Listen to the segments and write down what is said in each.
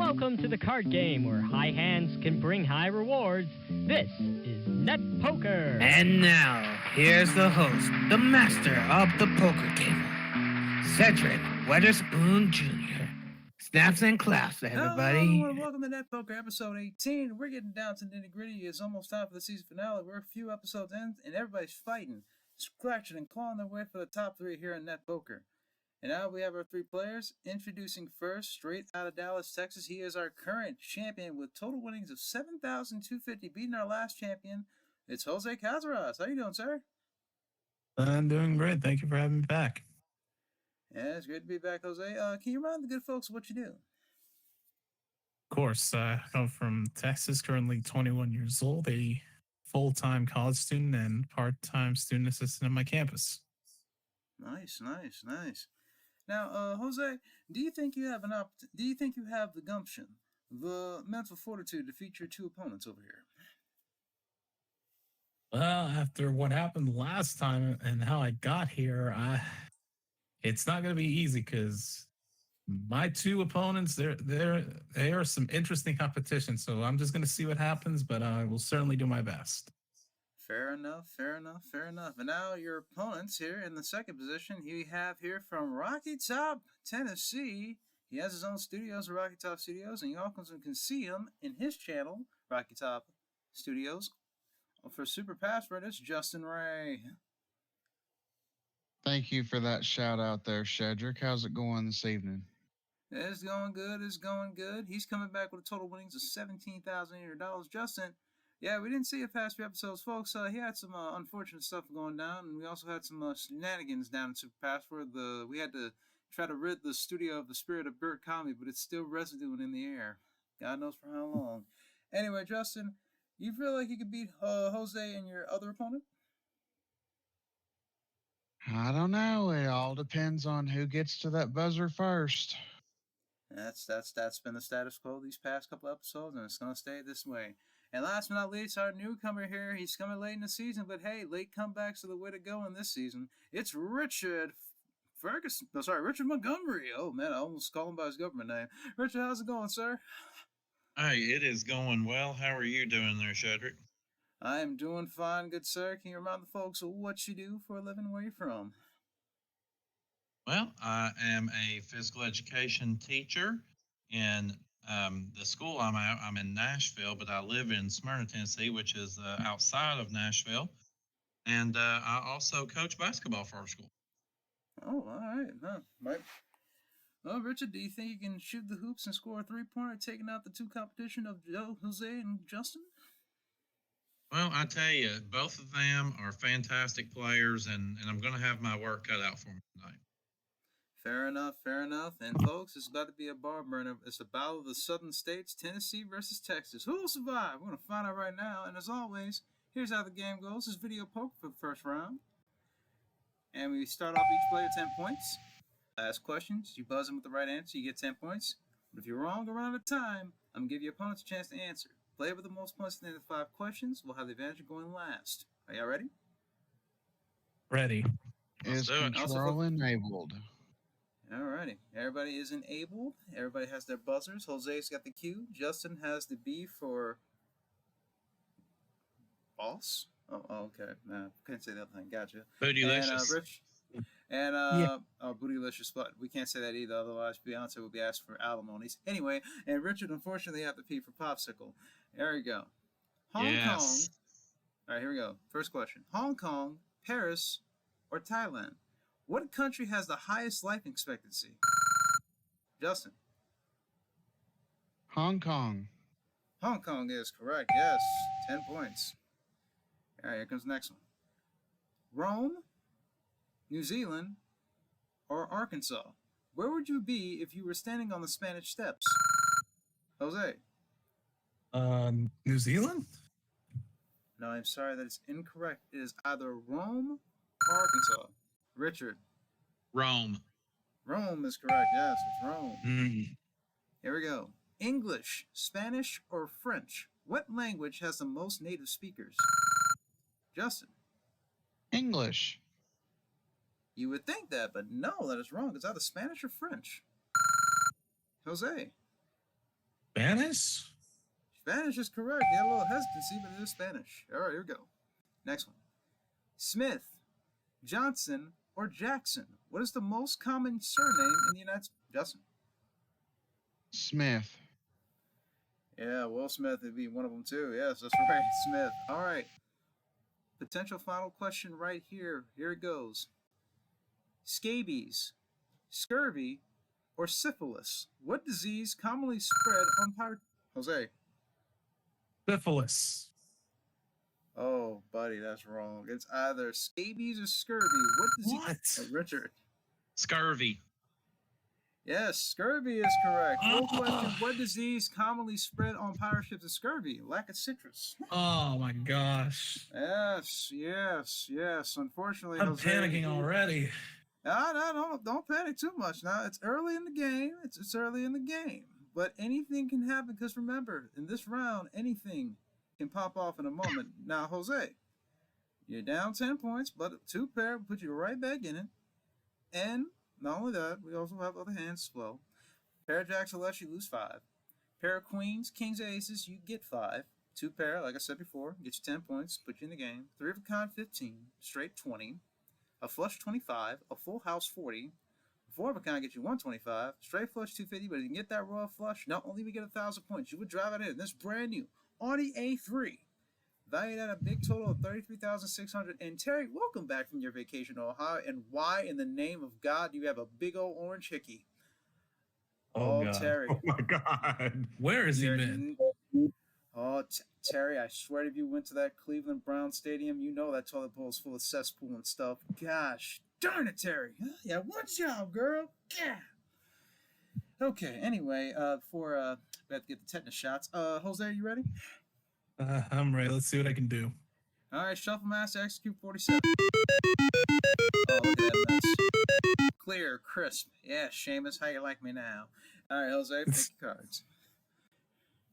Welcome to the card game where high hands can bring high rewards. This is Net Poker. And now, here's the host, the master of the poker table, Cedric Weatherspoon Jr. Snaps and claps, everybody. Hello, everyone. Welcome to Net Poker episode 18. We're getting down to nitty gritty. It's almost time for the season finale. We're a few episodes in, and everybody's fighting, scratching, and clawing their way for the top three here in Net Poker. And now we have our three players. Introducing first, straight out of Dallas, Texas. He is our current champion with total winnings of 7,250, beating our last champion. It's Jose Cazares. How you doing, sir? I'm doing great. Thank you for having me back. Yeah, it's great to be back, Jose. Can you remind the good folks what you do? Of course, I come from Texas, currently 21 years old, a full-time college student and part-time student assistant at my campus. Nice. Now, Jose, do you think you have the gumption, the mental fortitude to defeat your two opponents over here? Well, after what happened last time and how I got here, it's not going to be easy because my two opponents, they are some interesting competition. So I'm just going to see what happens, but I will certainly do my best. Fair enough. And now your opponents here in the second position, you have here from Rocky Top, Tennessee. He has his own studios, Rocky Top Studios, and you also can see him in his channel, Rocky Top Studios. For Super Password, it's Justin Ray. Thank you for that shout out there, Shedrick. How's it going this evening? It's going good. He's coming back with a total winnings of $17,800. Justin, yeah, we didn't see it past few episodes, folks. He had some unfortunate stuff going down, and we also had some shenanigans down in Super Password. We had to try to rid the studio of the spirit of Burt Comey, but it's still residuing in the air. God knows for how long. Anyway, Justin, you feel like you could beat Jose and your other opponent? I don't know. It all depends on who gets to that buzzer first. That's been the status quo these past couple episodes, and it's going to stay this way. And last but not least, our newcomer here. He's coming late in the season, but hey, late comebacks are the way to go in this season. It's Richard Montgomery. Oh, man, I almost called him by his government name. Richard, how's it going, sir? Hey, it is going well. How are you doing there, Shedrick? I am doing fine, good sir. Can you remind the folks of what you do for a living and where you're from? Well, I am a physical education teacher in the school I'm at. I'm in Nashville, but I live in Smyrna, Tennessee, which is outside of Nashville. And I also coach basketball for our school. Oh, all right. Well, Richard, do you think you can shoot the hoops and score a three-pointer, taking out the two competition of Jose and Justin? Well, I tell you, both of them are fantastic players, and I'm going to have my work cut out for me tonight. Fair enough. And folks, it's about to be a bar burner. It's a battle of the southern states, Tennessee versus Texas. Who will survive? We're going to find out right now. And as always, here's how the game goes. This is video poker for the first round. And we start off each player 10 points. Ask questions. You buzz in with the right answer, you get 10 points. But if you're wrong around the time, I'm going to give your opponents a chance to answer. Player with the most points at the end of the 5 questions will have the advantage of going last. Are y'all ready? Ready. Is control enabled? Alrighty. Everybody is enabled. Everybody has their buzzers. Jose's got the Q. Justin has the B for boss. Oh, okay. Nah, couldn't say that thing. Gotcha. Bootylicious. And Rich. And bootylicious, but we can't say that either. Otherwise, Beyonce will be asked for alimonies. Anyway, and Richard, unfortunately, have the P for popsicle. There we go. Hong Kong. All right, here we go. First question: Hong Kong, Paris, or Thailand? What country has the highest life expectancy? Justin. Hong Kong. Hong Kong is correct. Yes, 10 points. All right, here comes the next one. Rome, New Zealand, or Arkansas? Where would you be if you were standing on the Spanish Steps? Jose. New Zealand? No, I'm sorry, that is incorrect. It is either Rome or Arkansas. Richard. Rome. Rome is correct. Yes, it's Rome. Mm. Here we go. English, Spanish, or French? What language has the most native speakers? Justin. English. You would think that, but no, that is wrong. It's either Spanish or French. Jose. Spanish? Spanish is correct. You had a little hesitancy, but it is Spanish. All right, here we go. Next one. Smith, Johnson, or Jackson? What is the most common surname in the United States? Justin? Smith. Yeah, Will Smith would be one of them too. Yes, that's right, Smith. All right. Potential final question right here. Here it goes. Scabies, scurvy, or syphilis? What disease commonly spread on pirate? Jose. Syphilis. Oh, buddy, that's wrong. It's either scabies or scurvy. What disease? What? Richard. Scurvy. Yes, scurvy is correct. Full question. What disease commonly spread on pirate ships is scurvy? Lack of citrus. Oh my gosh. Yes. Unfortunately, I'm Jose, panicking already. No, don't panic too much. Now it's early in the game. It's early in the game. But anything can happen because remember, in this round, anything can pop off in a moment. Now, Jose, you're down 10 points, but 2 pair will put you right back in it. And not only that, we also have other hands as well. Pair of jacks will let you lose 5. Pair of queens, kings, aces, you get 5. 2 pair, like I said before, get you 10 points, put you in the game. 3 of a kind, 15. Straight, 20. A flush, 25. A full house, 40. A 4 of a kind, get you 125. Straight flush, 250. But if you can get that royal flush, not only we get 1,000 points, you would drive it in. This brand new Audi A3. Valued at a big total of $33,600. And Terry, welcome back from your vacation to Ohio. And why in the name of God do you have a big old orange hickey? Oh, God. Terry. Oh my God. Where has he been? Terry, I swear if you went to that Cleveland Brown Stadium, you know that toilet bowl is full of cesspool and stuff. Gosh, darn it, Terry. Yeah, one job, girl. Yeah. Okay, anyway, before we have to get the tetanus shots. Jose, are you ready? I'm ready. Let's see what I can do. All right, shuffle master, execute 47. Oh, look at that mess. Clear, crisp. Yeah, Seamus, how you like me now? All right, Jose, pick your cards.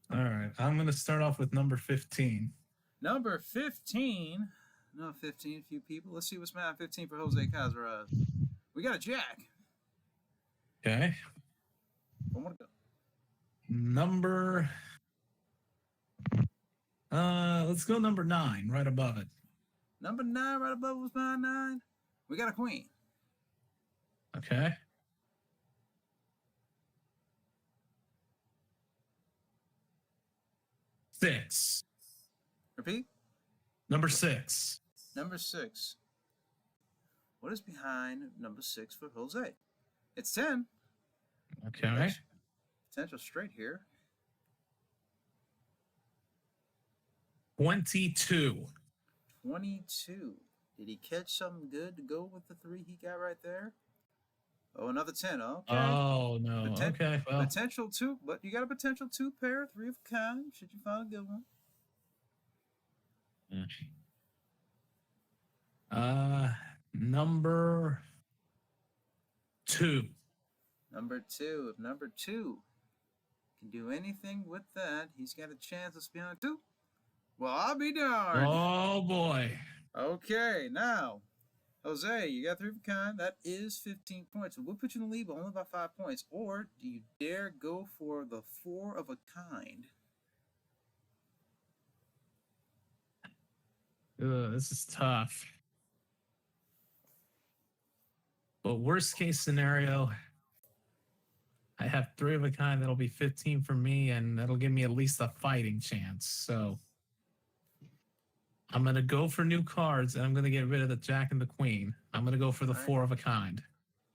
All right, I'm going to start off with number 15. Number 15. No, 15, few people. Let's see what's math 15 for Jose Cazares. We got a jack. Okay. One more to go. Number... let's go number 9, right above it. Number 9, right above was my 9. We got a queen. Okay. Six. Repeat. Number 6. Number 6. What is behind number 6 for Jose? It's 10. Okay. Potential straight here. 22. 22. Did he catch something good to go with the 3 he got right there? Oh, another 10. Okay. Oh, no. Okay, well. Potential 2, but you got a potential 2 pair, 3 of a kind. Should you find a good one? Number 2. Number 2. If number 2 can do anything with that, he's got a chance of behind 2. Well, I'll be darned. Oh, boy. Okay, now, Jose, you got 3 of a kind. That is 15 points. We'll put you in the lead, but only by 5 points. Or do you dare go for the 4 of a kind? This is tough. But worst case scenario, I have 3 of a kind. That'll be 15 for me, and that'll give me at least a fighting chance. So I'm going to go for new cards, and I'm going to get rid of the Jack and the Queen. I'm going to go for the 4 of a kind.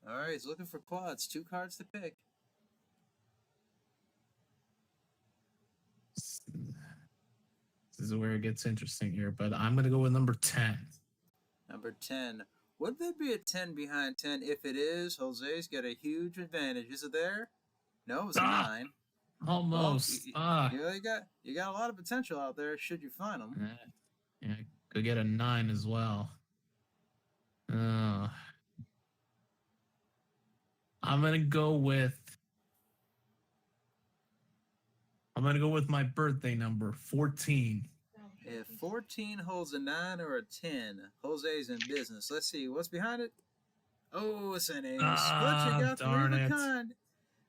All right, he's looking for quads. 2 cards to pick. This is where it gets interesting here, but I'm going to go with number 10. Number 10. Would there be a 10 behind 10? If it is, Jose's got a huge advantage. Is it there? No, it's a 9. Almost. Well, you got a lot of potential out there should you find them. Yeah, could get a 9 as well. I'm going to go with my birthday number, 14. If 14 holds a 9 or a 10, Jose's in business. Let's see, what's behind it? Oh, it's an ace. But you got 3 of a kind.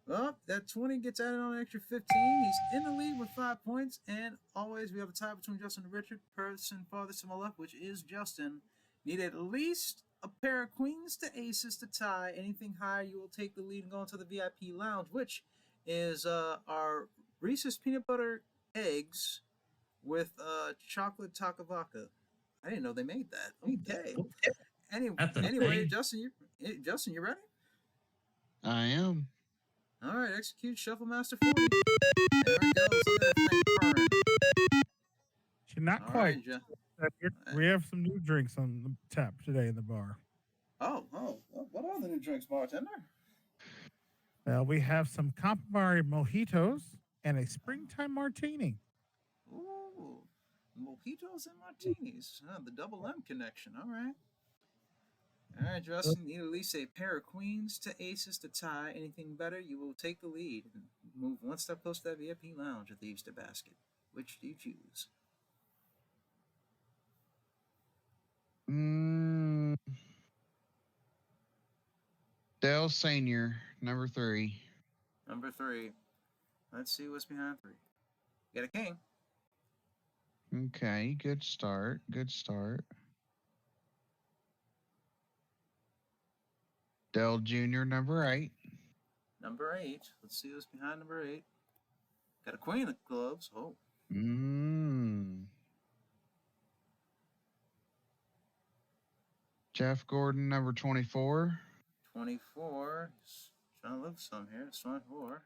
Well, that 20 gets added on an extra 15. He's in the lead with 5 points. And always, we have a tie between Justin and Richard. Person farthest to my left, which is Justin. Need at least a pair of queens to aces to tie. Anything higher, you will take the lead and go into the VIP lounge, which is our Reese's peanut butter eggs with chocolate takavaka. I didn't know they made that. Okay. That's a Anyway, thing. Justin, you ready? I am. All right, execute Shuffle Master 40. There it goes. Look at that thing purring. Not All quite. right, We have some new drinks on the tap today in the bar. Oh, what are the new drinks, bartender? We have some Campari mojitos and a springtime martini. Ooh, mojitos and martinis. The double M connection. All right. All right, Justin, need at least a pair of queens to aces to tie. Anything better, you will take the lead and move one step closer to that VIP lounge at the Easter basket. Which do you choose? Dell Senior, number 3. Number 3. Let's see what's behind 3. You got a king. Okay, good start. Good start. Dell Jr., number 8. Number 8. Let's see what's behind number 8. Got a queen of clubs. Oh. Jeff Gordon, number 24. 24. Trying to look some here. It's 24.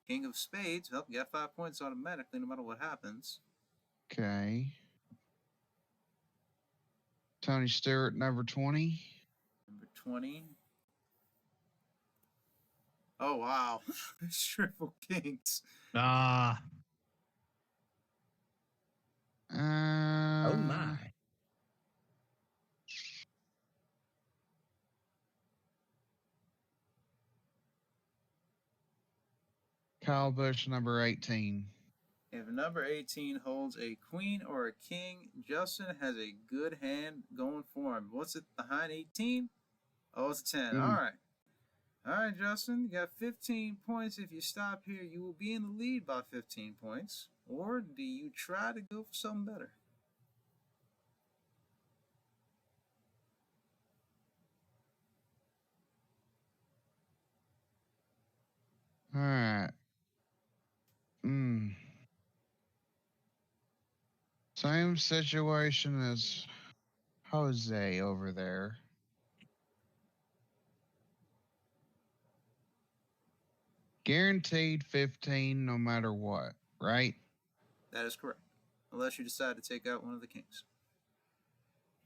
King of spades. Well, you got 5 points automatically no matter what happens. Okay. Tony Stewart, number 20. Number 20. Oh, wow. Triple kings. Ah. Oh my. Kyle Busch, number 18. If number 18 holds a queen or a king, Justin has a good hand going for him. What's it behind 18? Oh, it's a 10. All right. All right, Justin, you got 15 points. If you stop here, you will be in the lead by 15 points. Or do you try to go for something better? All right. Same situation as Jose over there. Guaranteed 15 no matter what, right? That is correct. Unless you decide to take out one of the kings.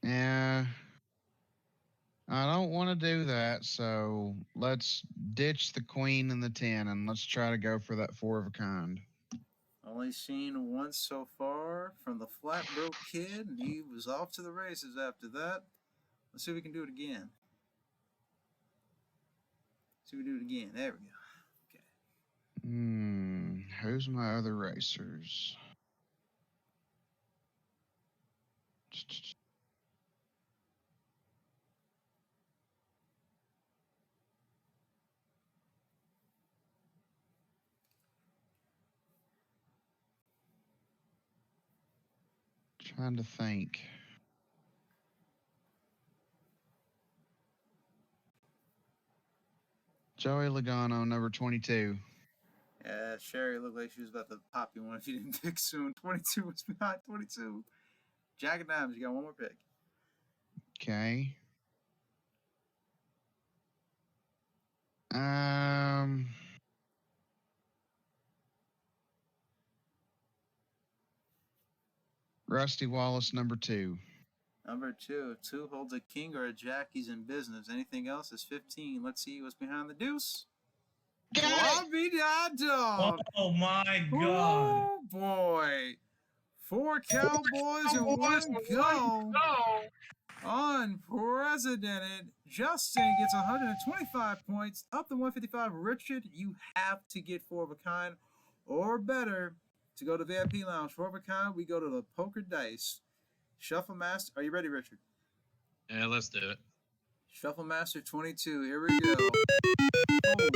Yeah. I don't want to do that, so let's ditch the queen and the 10 and let's try to go for that 4 of a kind. Only seen once so far from the flat broke kid, and he was off to the races after that. Let's see if we can do it again. See if we do it again. There we go. Okay. Who's my other racers? Trying to think. Joey Logano, number 22. Yeah, Sherry looked like she was about to pop you one if you didn't pick soon. 22 was behind 22. Jack of Diamonds, you got one more pick. Okay. Rusty Wallace, number 2. Number 2. 2 holds a king or a jack. He's in business. Anything else is 15. Let's see what's behind the deuce. Bobby Dog. Oh my God. Oh boy. 4 Cowboys and 1 go. Unprecedented. Justin gets 125 points, up to 155. Richard, you have to get 4 of a kind or better to go to VIP Lounge. 4 of a kind, we go to the poker dice. Shuffle Master. Are you ready, Richard? Yeah, let's do it. Shuffle Master 22. Here we go. Holy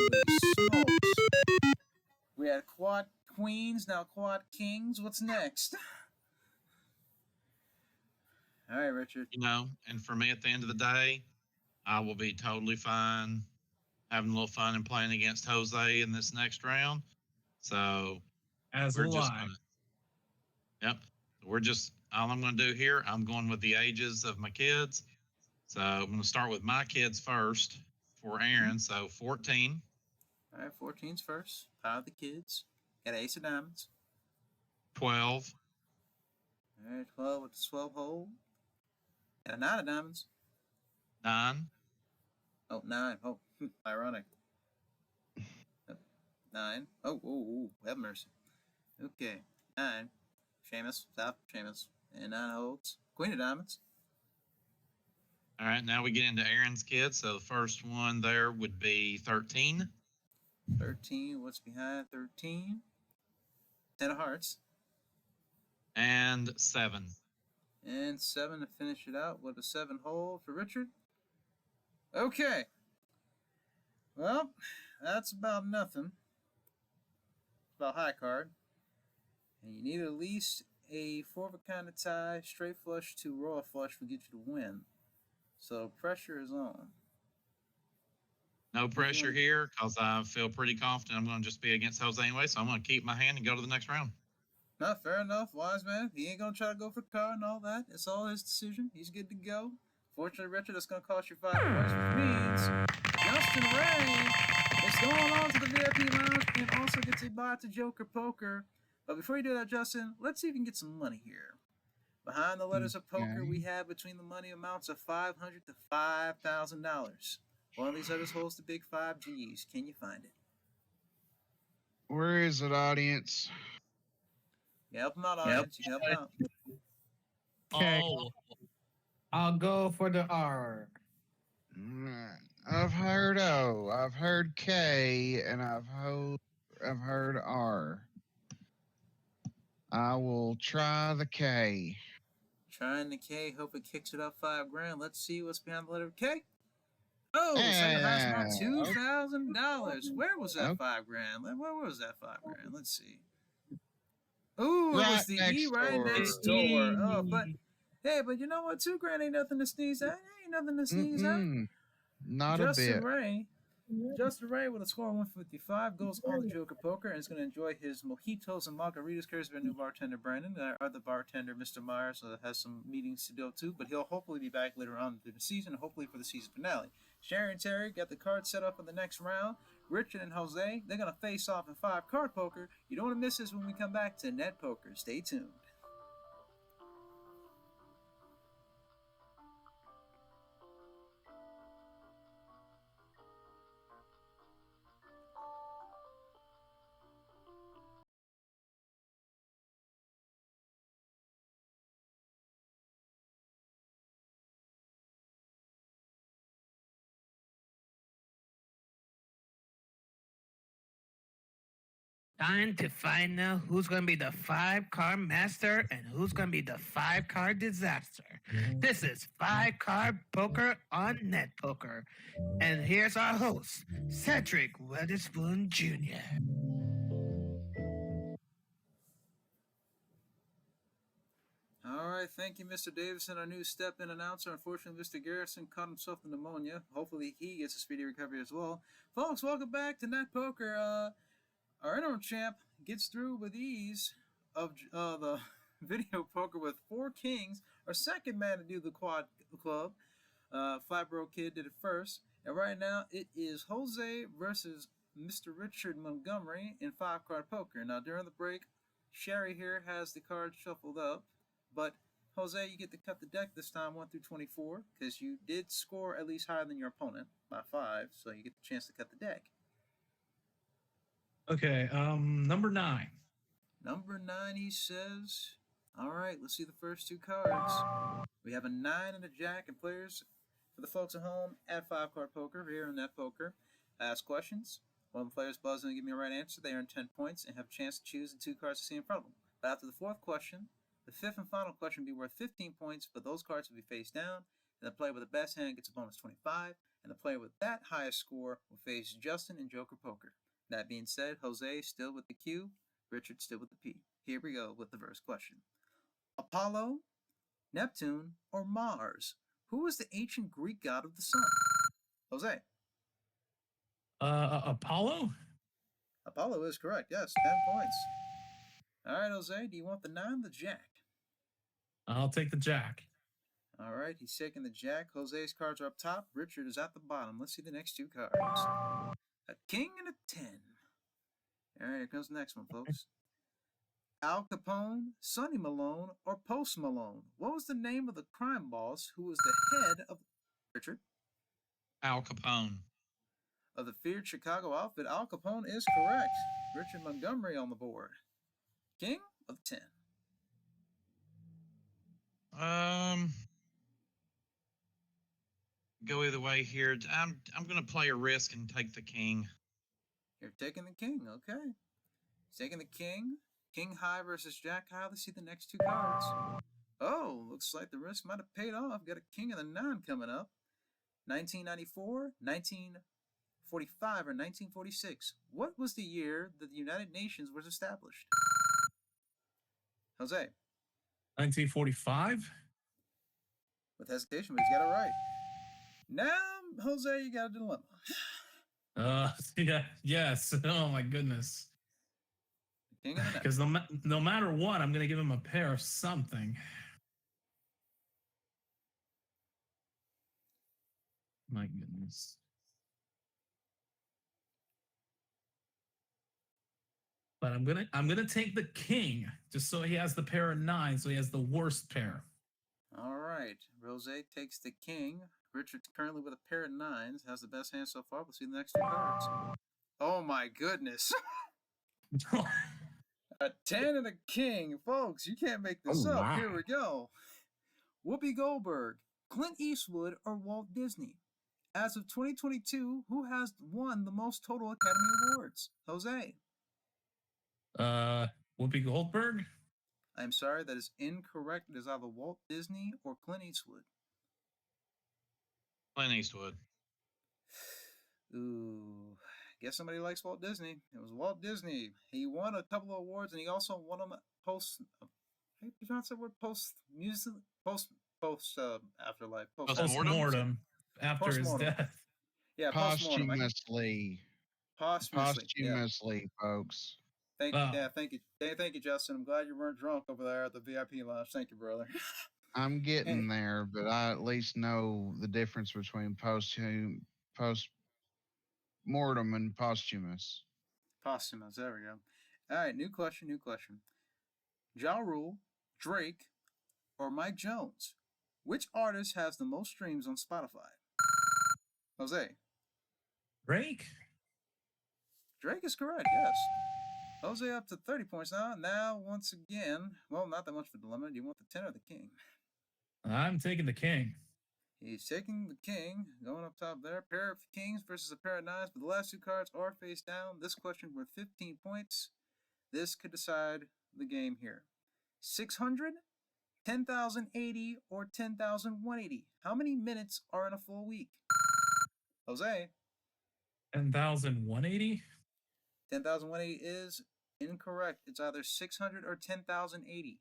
smokes. We had quad queens, now quad kings. What's next? All right, Richard. And for me, at the end of the day, I will be totally fine having a little fun and playing against Jose in this next round. So As we're will just I. gonna, yep. We're just all I'm gonna do here. I'm going with the ages of my kids. So I'm gonna start with my kids first for Aaron. So 14, All right, 14's first. Power of the kids. Got ace of diamonds. 12, All right, 12 with the 12 hole. Got a nine of diamonds. 9, Oh, nine. Oh, ironic. 9. Oh, have mercy. Okay, 9. Seamus, South Seamus. And 9 holds. Queen of diamonds. All right, now we get into Aaron's kids. So the first one there would be 13. 13. What's behind 13? 10 of hearts. And 7. And 7 to finish it out with a 7 hole for Richard. Okay. Well, that's about nothing. It's about high card. And you need at least a 4 of a kind of tie, straight flush to royal flush will get you to win. So pressure is on. No pressure here because I feel pretty confident I'm going to just be against Jose anyway. So I'm going to keep my hand and go to the next round. No, fair enough, wise man. He ain't gonna try to go for the car and all that. It's all his decision. He's good to go. Fortunately, Richard, that's gonna cost you 5 points, which means Justin Ray is going on to the VIP lounge and also gets a buy to Joker Poker. But before you do that, Justin, let's see if we can get some money here. Behind the letters of poker, we have between the money amounts of $500 to $5,000. One of these letters holds the big 5 G's. Can you find it? Where is it, audience? You help him out, audience. You can help him out. Okay. Oh, I'll go for the R. I've heard O, I've heard K, and I've heard R. I will try the K. Trying the K, hope it kicks it up $5,000. Let's see what's behind the letter K. Oh, second highest amount, $2,000. Where was that $5,000? Where was that $5,000? Let's see. Ooh, it was Right the next E right door. next door. Oh, but hey, but you know what? $2,000 ain't nothing to sneeze at. Ain't nothing to sneeze at. Not Justin a bit. Justin Ray with a score of 155 goes on to Joker Poker and is going to enjoy his mojitos and margaritas carries by new bartender Brandon. Our other bartender, Mr. Myers, has some meetings to go to, but he'll hopefully be back later on in the season, hopefully for the season finale. Sherry and Terry got the cards set up for the next round. Richard and Jose, they're going to face off in 5-card poker. You don't want to miss this when we come back to Net Poker. Stay tuned. Time to find out who's going to be the 5-card master and who's going to be the 5-card disaster. This is 5-card poker on Net Poker. And here's our host, Cedric Weatherspoon Jr. All right, thank you, Mr. Davison, our new step-in announcer. Unfortunately, Mr. Garrison caught himself in pneumonia. Hopefully, he gets a speedy recovery as well. Folks, welcome back to Net Poker. Our interim champ gets through with ease of the video poker with 4 kings. Our second man to do the quad club. Flatbro Kid did it first. And right now, it is Jose versus Mr. Richard Montgomery in 5-card poker. Now, during the break, Sherry here has the cards shuffled up. But, Jose, you get to cut the deck this time 1 through 24 because you did score at least higher than your opponent by 5. So you get the chance to cut the deck. Okay, number 9. Number 9, he says. All right, let's see the first 2 cards. We have a 9 and a jack, and players, for the folks at home, at 5-card poker, here in Net Poker, ask questions. When players buzz in and give me a right answer, they earn 10 points and have a chance to choose the 2 cards to see in front of them. But after the 4th question, the 5th and final question will be worth 15 points, but those cards will be face down, and the player with the best hand gets a bonus 25, and the player with that highest score will face Justin in Joker Poker. That being said, Jose still with the Q, Richard still with the P. Here we go with the first question. Apollo, Neptune, or Mars? Who is the ancient Greek god of the sun? Jose. Apollo? Apollo is correct. Yes, 10 points. All right, Jose, do you want the 9 or the jack? I'll take the jack. All right, he's taking the jack. Jose's cards are up top. Richard is at the bottom. Let's see the next two cards. A king and a 10. All right, here comes the next one, folks. Al Capone, Sonny Malone, or Post Malone? What was the name of the crime boss who was the head of Richard? Al Capone. Of the feared Chicago outfit, Al Capone is correct. Richard Montgomery on the board. King of 10. Go either way here. I'm going to play a risk and take the king. You're taking the king, okay. He's taking the king. King high versus jack high. Let's see the next two cards. Oh, looks like the risk might have paid off. Got a king of the 9 coming up. 1994, 1945, or 1946. What was the year that the United Nations was established? Jose. 1945? With hesitation, but he's got it right. Now, Jose, you got a dilemma. Yeah, yes. Oh my goodness. King of the 9. Because no matter what, I'm gonna give him a pair of something. My goodness. But I'm gonna take the king just so he has the pair of 9, so he has the worst pair. All right. Rose takes the king. Richard's currently with a pair of 9s. Has the best hand so far. We'll see the next two cards. Oh my goodness. A 10 and a king. Folks, you can't make this up. Wow. Here we go. Whoopi Goldberg, Clint Eastwood, or Walt Disney? As of 2022, who has won the most total Academy Awards? Jose. Whoopi Goldberg? I'm sorry, that is incorrect. It is either Walt Disney or Clint Eastwood. Clint Eastwood. Ooh, guess somebody likes Walt Disney. It was Walt Disney. He won a couple of awards, and he also won them post. How do you pronounce that word? Post music. Post afterlife. Post-mortem. After his Post-mortem. death. Yeah, post-mortem. Posthumously. Posthumously, folks. Thank you, Justin. I'm glad you weren't drunk over there at the VIP lounge. Thank you, brother. I'm getting there, but I at least know the difference between post-mortem and posthumous. Posthumous. There we go. All right, new question. Ja Rule, Drake, or Mike Jones? Which artist has the most streams on Spotify? Jose. Drake? Drake is correct, yes. Jose up to 30 points now. Now, once again, well, not that much of a dilemma. Do you want the 10 or the king? I'm taking the king. He's taking the king, going up top there. Pair of kings versus a pair of 9s, but the last two cards are face down. This question worth 15 points. This could decide the game here. 600, 10,080, or 10,180. How many minutes are in a full week? Jose. 10,180? 10,180 is incorrect. It's either 600 or 10,080.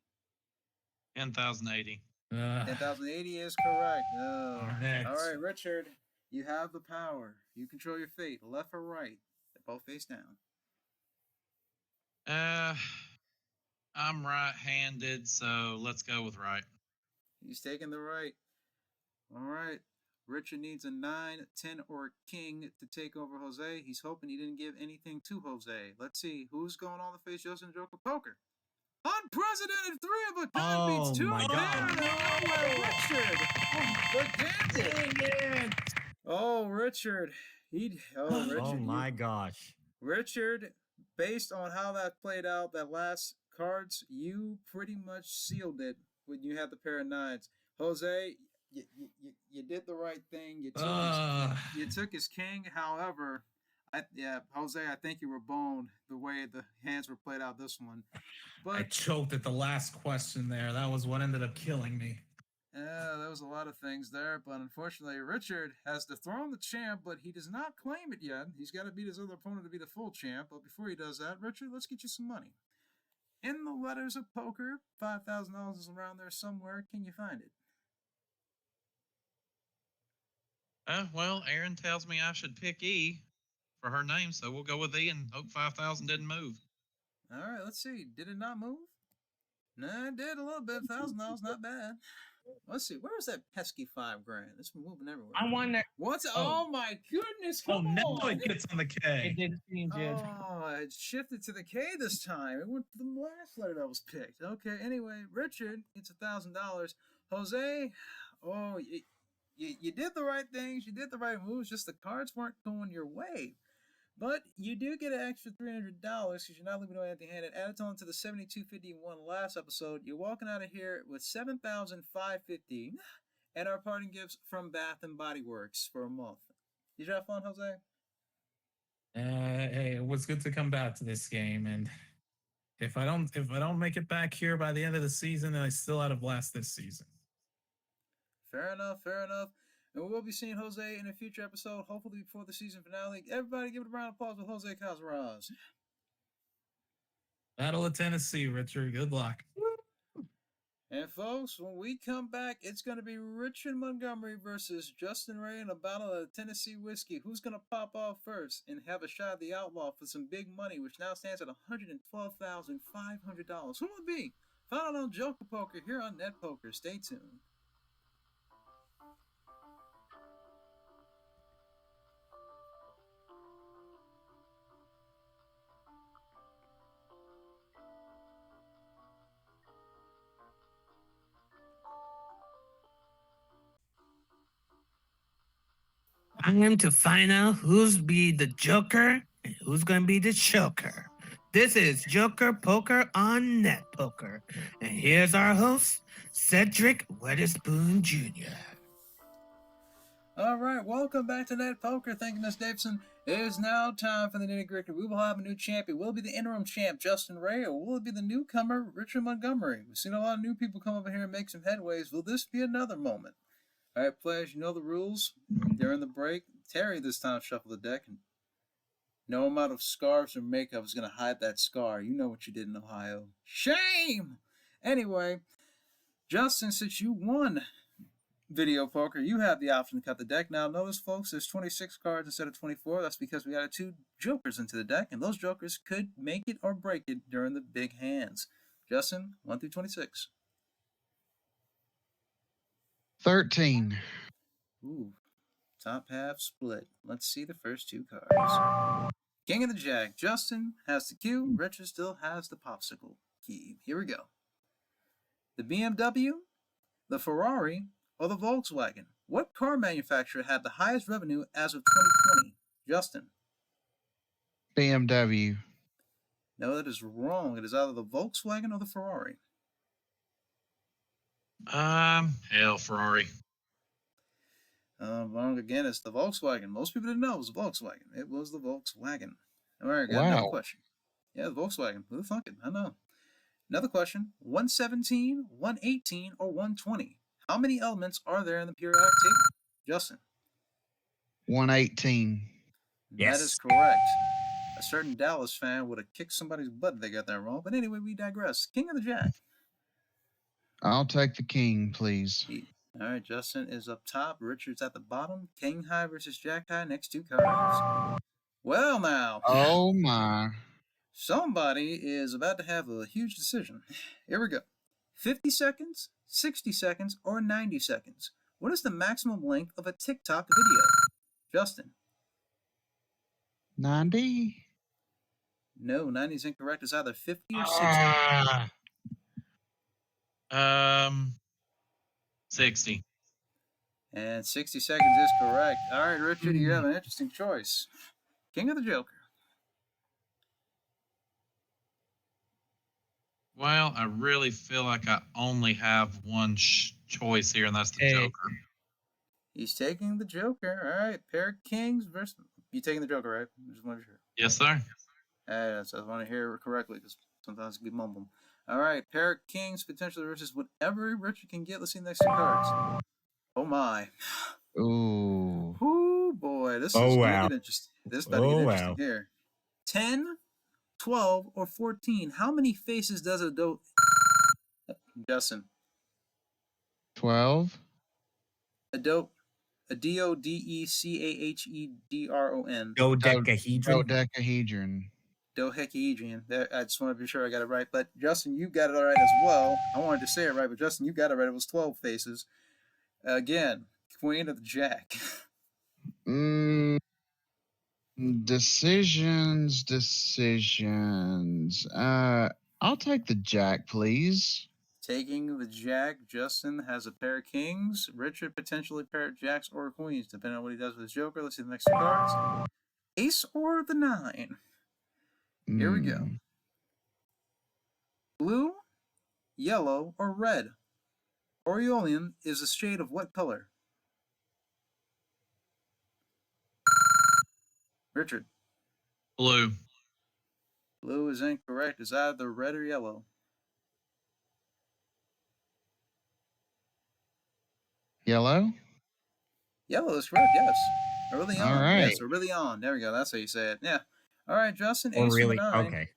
10,080. 10,080 is correct. Oh. Next. All right, Richard, you have the power. You control your fate, left or right. They're both face down. I'm right-handed, so let's go with right. He's taking the right. All right. Richard needs a 9, 10, or a king to take over Jose. He's hoping he didn't give anything to Jose. Let's see. Who's going on the face Justin Joker Poker? Unprecedented 3 of a kind beats 2 my of God. Richard. The gambit. Oh, Richard. Richard. Oh my gosh. Richard, based on how that played out, that last cards, you pretty much sealed it when you had the pair of 9s. Jose, you did the right thing. You took his king. However, Jose, I think you were boned the way the hands were played out this one. But I choked at the last question there. That was what ended up killing me. Yeah, there was a lot of things there, but unfortunately, Richard has dethroned the champ, but he does not claim it yet. He's got to beat his other opponent to be the full champ. But before he does that, Richard, let's get you some money. In the letters of poker, $5,000 is around there somewhere. Can you find it? Well, Aaron tells me I should pick E for her name, so we'll go with E and hope 5,000 didn't move. All right, let's see. Did it not move? No, it did a little bit. $1,000, not bad. Let's see. Where is that pesky $5,000? It's moving everywhere. I wonder. What's? Oh my goodness! Come now on! it gets on the It K. did change it. Oh, it shifted to the K this time. It went to the last letter that was picked. Okay. Anyway, Richard, it's $1,000. Jose, oh, you did the right things. You did the right moves. Just the cards weren't going your way. But you do get an extra $300 because you're not leaving away empty-handed. Added on to the $7,251 last episode, you're walking out of here with $7,550 and our parting gifts from Bath and Body Works for a month. Did you have fun, Jose? Hey, it was good to come back to this game, and if I don't make it back here by the end of the season, then I still had a blast this season. Fair enough, fair enough. And we will be seeing Jose in a future episode, hopefully before the season finale. Everybody give it a round of applause with Jose Cazaraz. Battle of Tennessee, Richard. Good luck. And folks, when we come back, it's going to be Richard Montgomery versus Justin Ray in a battle of Tennessee whiskey. Who's going to pop off first and have a shot at the Outlaw for some big money, which now stands at $112,500? Who will it be? Find out on Joker Poker here on Net Poker. Stay tuned. Time to find out who's be the Joker and who's gonna be the choker. This is Joker Poker on Net Poker. And here's our host, Cedric Weatherspoon Jr. All right, welcome back to Net Poker. Thank you, Ms. Davidson. It is now time for the nitty-gritty. We will have a new champion. Will it be the interim champ, Justin Ray, or will it be the newcomer, Richard Montgomery? We've seen a lot of new people come over here and make some headways. Will this be another moment? All right, players, you know the rules. During the break, Terry this time shuffled the deck, and no amount of scarves or makeup is going to hide that scar. You know what you did in Ohio. Shame! Anyway, Justin, since you won video poker, you have the option to cut the deck. Now, notice, folks, there's 26 cards instead of 24. That's because we added 2 jokers into the deck, and those jokers could make it or break it during the big hands. Justin, 1 through 26. 13. Ooh, top half split. Let's see the first 2 cards. King of the Jack. Justin has the cue. Richard still has the popsicle key. Here we go. The BMW, the Ferrari, or the Volkswagen? What car manufacturer had the highest revenue as of 2020? Justin. BMW. No, that is wrong. It is either the Volkswagen or the Ferrari. Hell, Ferrari. Wrong again. It's the Volkswagen. Most people didn't know it was the Volkswagen. It was the Volkswagen. All right, got another Wow. question. Yeah, the Volkswagen. Who the fuck it? I know. Another question. 117, 118, or 120? How many elements are there in the periodic table? Justin. 118. That is correct. A certain Dallas fan would have kicked somebody's butt if they got that wrong. But anyway, we digress. King of the Jack. I'll take the king, please. All right, Justin is up top. Richard's at the bottom. King high versus Jack high. Next 2 cards. Well, now. Oh my. Somebody is about to have a huge decision. Here we go. 50 seconds, 60 seconds, or 90 seconds? What is the maximum length of a TikTok video? Justin. 90. No, 90 is incorrect. It's either 50 or 60. 60. And 60 seconds is correct. All right, Richard, you have an interesting choice. King of the Joker. Well, I really feel like I only have one choice here, and that's the Joker. He's taking the Joker. All right, pair of kings versus... You taking the Joker, right? I just want to hear. Yes, sir. Yes, I want to hear it correctly because sometimes it can be mumbling. All right, pair of kings potentially versus whatever Richard can get. Let's see the next two cards. Oh my. Ooh. Whoo boy, this Oh, is gonna wow. get interesting. This is about to get Oh, interesting wow. here. 10, 12, or 14. How many faces does a Justin? 12. A Dodecahedron. Dodecahedron. Dodecahedron. I just want to be sure I got it right. But Justin, you got it all right as well. I wanted to say it right, but Justin, you got it right. It was 12 faces. Again, Queen of the Jack. Mm, decisions. I'll take the Jack, please. Taking the Jack, Justin has a pair of kings. Richard potentially a pair of jacks or queens, depending on what he does with his joker. Let's see the next two cards. Ace or the 9. Here we go. Blue, yellow, or red. Oriolean is a shade of what color? Richard. Blue. Blue is incorrect. It's either red or yellow. Yellow. Yellow is correct, yes. Early All on. right. Yes, early on. There we go. That's how you say it. Yeah. All right, Justin. Oh, Ace really? or the 9. Okay.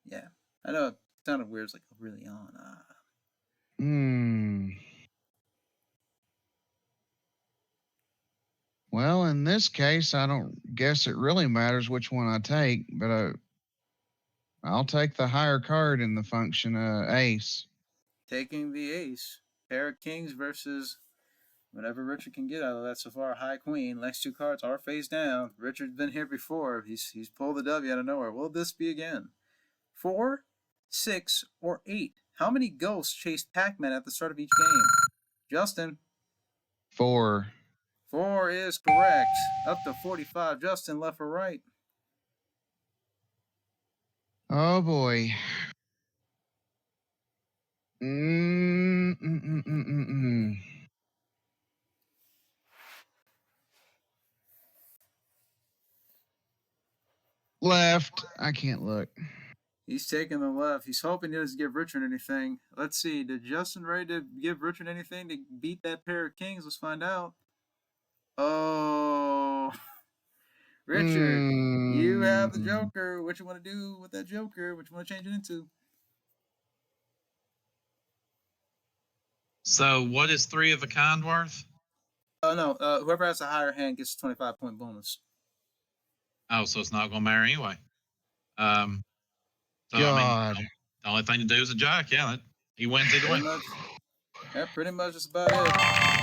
Yeah. I know it sounded weird. It's like really on. Well, in this case, I don't guess it really matters which one I take, but I'll take the higher card in the function ace. Taking the ace. Pair of kings versus whatever Richard can get out of that so far. High queen. Next two cards are face down. Richard's been here before. He's pulled the W out of nowhere. Will this be again? 4, 6, or 8? How many ghosts chased Pac-Man at the start of each game? Justin. 4. 4 is correct. Up to 45. Justin, left or right? Oh boy. Left. I can't look. He's taking the left. He's hoping he doesn't give Richard anything. Let's see. Did Justin ready to give Richard anything to beat that pair of kings? Let's find out. Oh. Richard, you have the Joker. What you want to do with that Joker? What you want to change it into? So what is 3 of a kind worth? Oh, no. Whoever has a higher hand gets a 25-point bonus. Oh, so it's not going to matter anyway. So, God. I mean, the only thing to do is a jack. Yeah, he wins either way. Yeah, pretty much that's about it.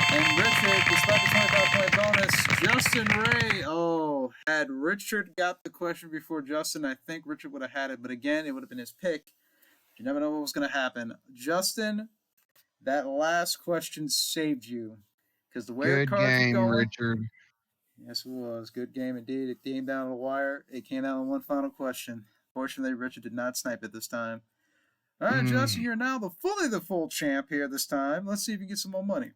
And Richard, despite the 25-point bonus, Justin Ray. Oh, had Richard got the question before Justin, I think Richard would have had it. But again, it would have been his pick. You never know what was going to happen. Justin, that last question saved you. Because the way Good the cards game, were going. Richard. Yes, it was. Good game indeed. It came down to the wire. It came down to one final question. Fortunately, Richard did not snipe it this time. All right, Justin, you're now the full champ here this time. Let's see if you get some more money.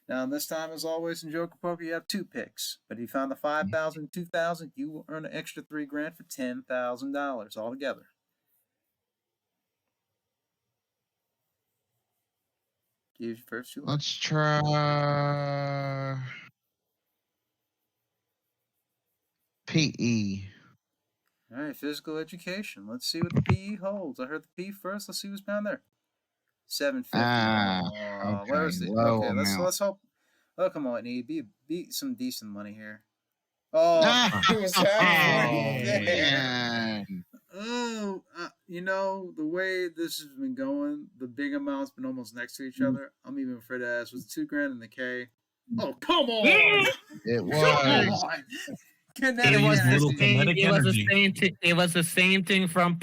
Now, this time, as always, in Joker Poker, you have 2 picks. But if you found the 5,000, 2,000, you will earn an extra $3,000 for $10,000 altogether. Use your first 2. Let's try PE. All right, physical education. Let's see what the PE holds. I heard the P first. Let's see what's found there. 750. Okay, Where is it? low Okay, amount. let's hope. Oh, come on, E. Be some decent money here. Oh, it was halfway there. Man. Oh, you know, the way this has been going, the big amount's been almost next to each other. I'm even afraid to ask. Was $2,000 in the K? Oh, come on! It was. Come on! It was the same thing from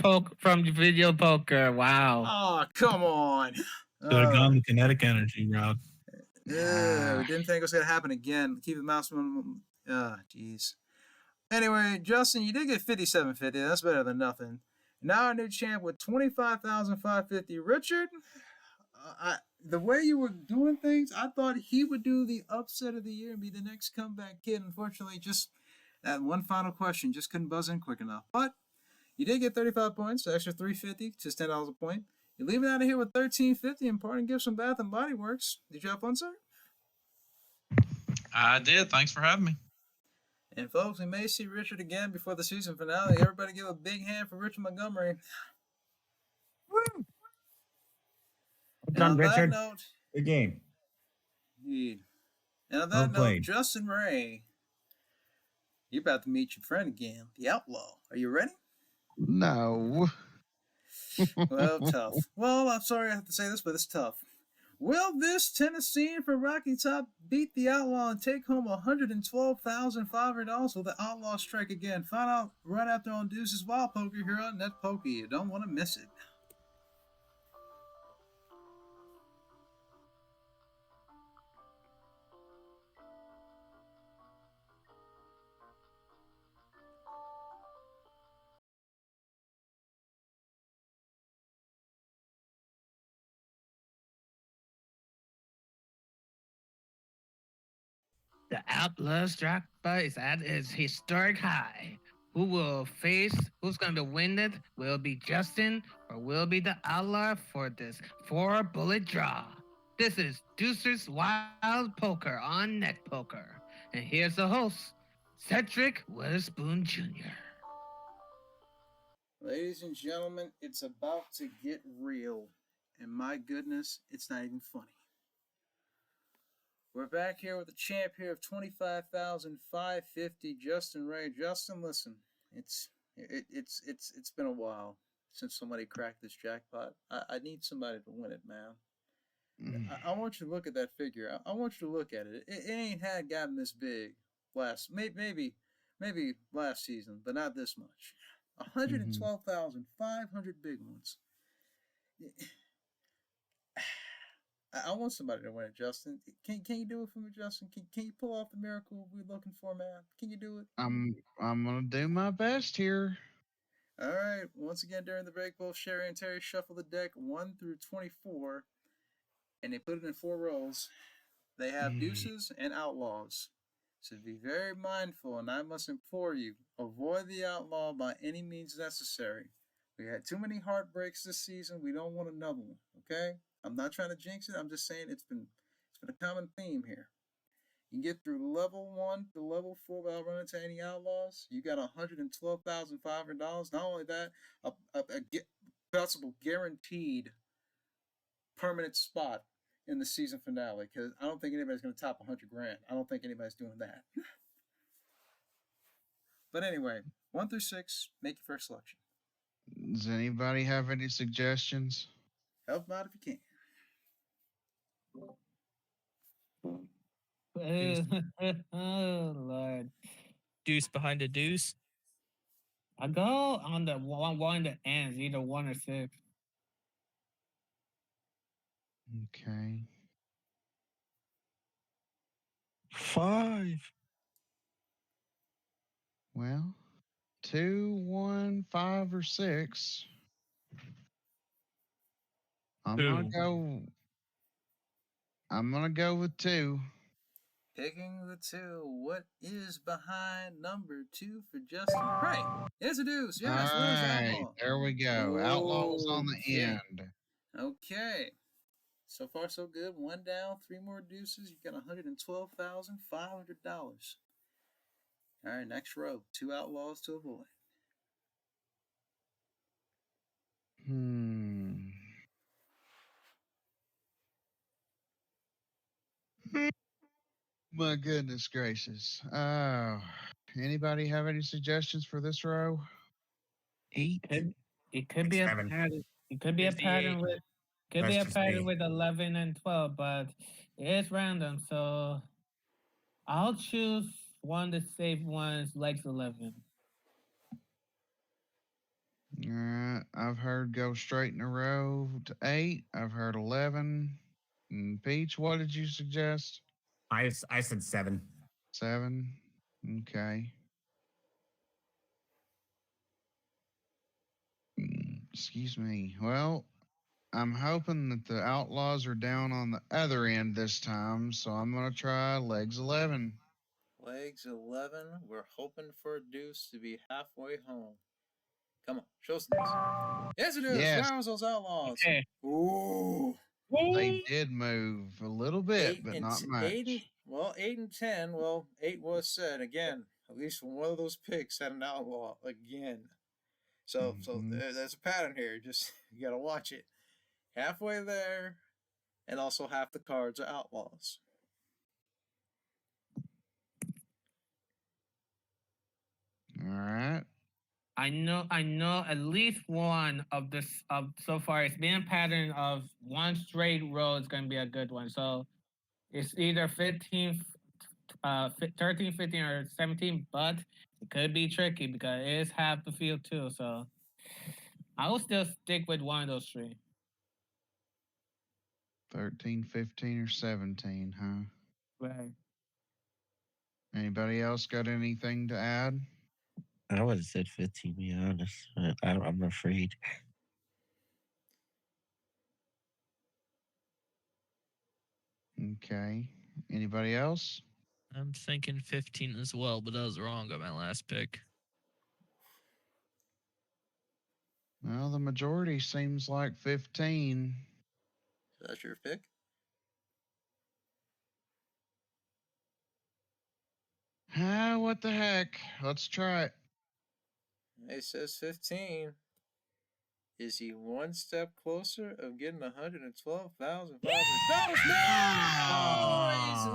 video poker. Wow. Oh, come on! Should have gone the kinetic energy route. We didn't think it was gonna happen again. Keep the mouse minimum. Jeez. Anyway, Justin, you did get 5750. That's better than nothing. Now our new champ with 25,550. Richard, the way you were doing things, I thought he would do the upset of the year and be the next comeback kid. Unfortunately, just that one final question just couldn't buzz in quick enough. But you did get 35 points, so extra 350, just $10 a point. You're leaving out of here with $13.50 and parting gifts from Bath and Body Works. Did you have fun, sir? I did. Thanks for having me. And folks, we may see Richard again before the season finale. Everybody give a big hand for Richard Montgomery. Woo! And Done, on that Richard. note, Good game. indeed. And on Well that note, played. Justin Ray, you're about to meet your friend again, the Outlaw. Are you ready? No. Well, tough. Well, I'm sorry I have to say this, but it's tough. Will this Tennessean from Rocky Top beat the Outlaw and take home $112,500? Will the Outlaw strike again? Find out right after on Deuces Wild Poker here on Net Poker. You don't want to miss it. The Outlaws jackpot is at its historic high. Who will face? Who's going to win it? Will it be Justin or will it be the Outlaw for this 4-bullet draw? This is Deucer's Wild Poker on Net Poker. And here's the host, Cedric Witherspoon Jr. Ladies and gentlemen, it's about to get real. And my goodness, it's not even funny. We're back here with the champ here of $25,550, Justin Ray. Justin, listen, it's been a while since somebody cracked this jackpot. I need somebody to win it, man. I want you to look at that figure. I want you to look at it. It ain't had gotten this big maybe last season, but not this much. 112,500 big ones. I want somebody to win it, Justin. Can you do it for me, Justin? Can you pull off the miracle we're looking for, man? Can you do it? I'm gonna do my best here. All right. Once again, during the break, both Sherry and Terry shuffle the deck 1 through 24, and they put it in 4 rows. They have deuces and outlaws. So be very mindful, and I must implore you, avoid the outlaw by any means necessary. We had too many heartbreaks this season. We don't want another one, okay? I'm not trying to jinx it. I'm just saying it's been a common theme here. You can get through level 1 to level 4 without running into any outlaws. You got $112,500. Not only that, a possible guaranteed permanent spot in the season finale, because I don't think anybody's going to top 100 grand. I don't think anybody's doing that. But anyway, 1 through 6, make your first selection. Does anybody have any suggestions? Help them out if you can. Oh Lord! Deuce behind a deuce. I go on the one that ends either 1 or 6. Okay. 5. Well, 2, 1, 5, or 6. I'm gonna 2. go. I'm gonna go with 2. Picking the 2. What is behind number 2 for Justin? Right. It's a deuce. Yes. Where's Alright, Outlaw? there we go. Outlaws on the Okay. end. Okay. So far, so good. 1 down, 3 more deuces. You got $112,500. All right, next row. 2 outlaws to avoid. My goodness gracious. Oh, anybody have any suggestions for this row? 8. It could be a 7. pattern. It could be a Where's the pattern 8? with. Could That's be a just pattern me. with 11 and 12, but it's random. So I'll choose one of the safe ones, legs 11. I've heard go straight in a row to 8. I've heard 11. And Peach, what did you suggest? I said 7. 7. Okay. Excuse me. Well, I'm hoping that the Outlaws are down on the other end this time, so I'm going to try legs 11. Legs 11. We're hoping for a deuce to be halfway home. Come on, show us this. Yes, it is. Yes. Where was those outlaws? Okay. Ooh. They did move a little bit, but not much. 8 and 10. Well, 8 was said again. At least one of those picks had an outlaw again. So Mhm. there's a pattern here. Just you gotta watch it. Halfway there, and also half the cards are outlaws. All right. I know at least one of this of so far. It's been a pattern of one straight row is going to be a good one. So it's either 15, 13, 15, or 17, but it could be tricky because it is half the field too. So I will still stick with one of those three. 13, 15, or 17, huh? Right. Anybody else got anything to add? I would have said 15, to be honest. I'm afraid. Okay. Anybody else? I'm thinking 15 as well, but I was wrong on my last pick. Well, the majority seems like 15. So that's your pick. Ah, what the heck? Let's try it. It says 15. Is he one step closer of getting $112,500? No, he's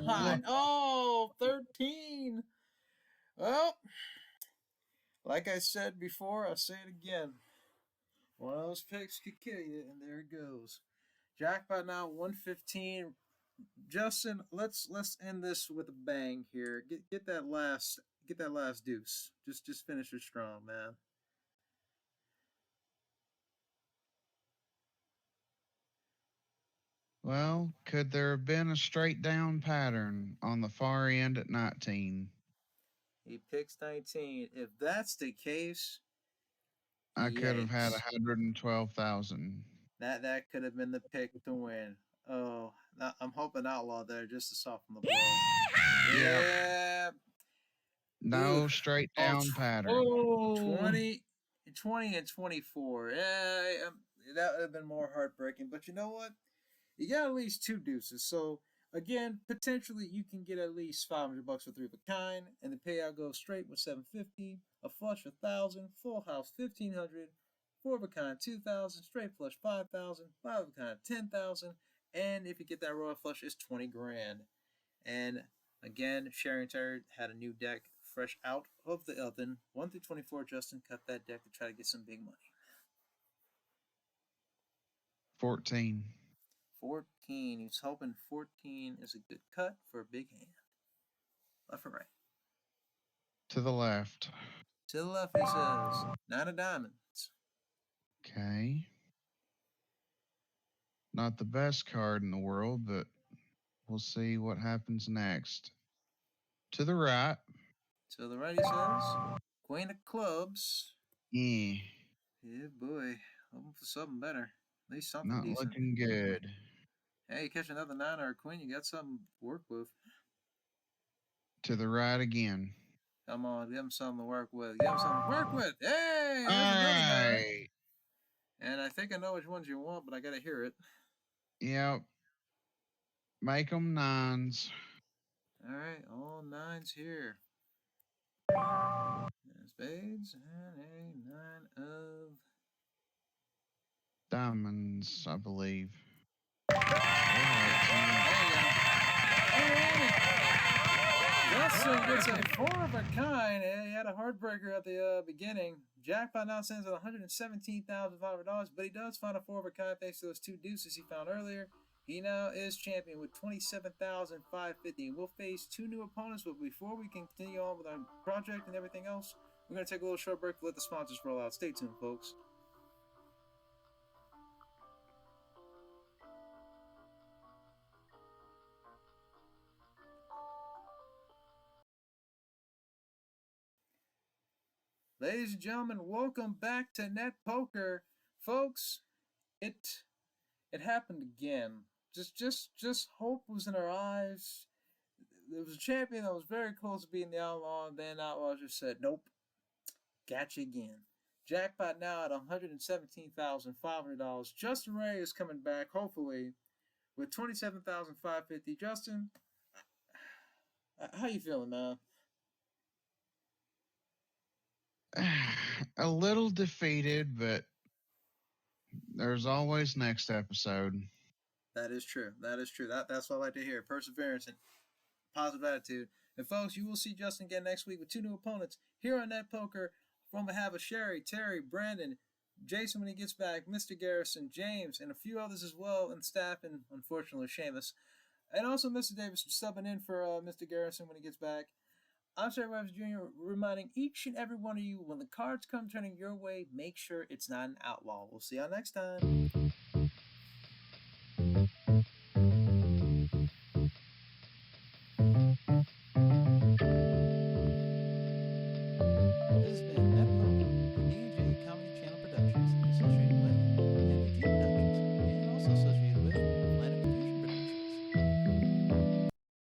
not. Oh, 13. Well, like I said before, I'll say it again. One of those picks could kill you, and there it goes. Jackpot now 115. Justin, let's end this with a bang here. Get that last deuce. Just finish it strong, man. Well, could there have been a straight down pattern on the far end at 19? He picks 19. If that's the case, I could have had yikes. 112,000. That could have been the pick to win. Oh, I'm hoping outlaw there just to soften the blow. Yep. Yeah. No Ooh. straight Oh, down pattern. 20 and 24. Yeah, that would have been more heartbreaking. But you know what? You got at least two deuces. So again, potentially you can get at least $500 for three of a kind, and the payout goes straight with 750, a flush 1,000, full house 1,500, four of a kind 2,000, straight flush 5,000, five of a kind 10,000, and if you get that royal flush, it's 20 grand. And again, Sharon Terry had a new deck fresh out of the oven. 1 through 24, Justin cut that deck to try to get some big money. 14. 14. He's hoping 14 is a good cut for a big hand. Left or right? To the left. To the left, he says. 9 of diamonds. Okay. Not the best card in the world, but we'll see what happens next. To the right. To the right, he says. Queen of clubs. Yeah. Yeah, boy. Hoping for something better. At least something Not decent. looking good. Hey, you catch another 9 or a queen, you got something to work with. To the right again. Come on, give him something to work with. Give him something to work with. Hey, All there's another 9. right. And I think I know which ones you want, but I gotta hear it. Yep. Make them 9s. All right, all 9s here. And spades and a 9 of diamonds, I believe. There you go. Justin gets a 4 of a kind. He had a heartbreaker at the beginning. Jackpot now stands at $117,500, but he does find a 4 of a kind thanks to those two deuces he found earlier. He now is champion with $27,550. We'll face two new opponents, but before we continue on with our project and everything else, we're going to take a little short break to let the sponsors roll out. Stay tuned, folks. Ladies and gentlemen, welcome back to Net Poker. Folks, it happened again. Just hope was in our eyes. There was a champion that was very close to being the outlaw, and then outlaw just said, nope, got you again. Jackpot now at $117,500. Justin Ray is coming back, hopefully, with $27,550. Justin, how you feeling, man? A little defeated, but there's always next episode. That is true. That is true. That's what I like to hear. Perseverance and positive attitude. And folks, you will see Justin again next week with 2 new opponents here on Net Poker. From behalf of Sherry, Terry, Brandon, Jason when he gets back, Mr. Garrison, James, and a few others as well, and staff, and unfortunately Seamus. And also Mr. Davis subbing in for Mr. Garrison when he gets back. I'm Terry Rivers Jr. reminding each and every one of you, when the cards come turning your way, make sure it's not an outlaw. We'll see y'all next time.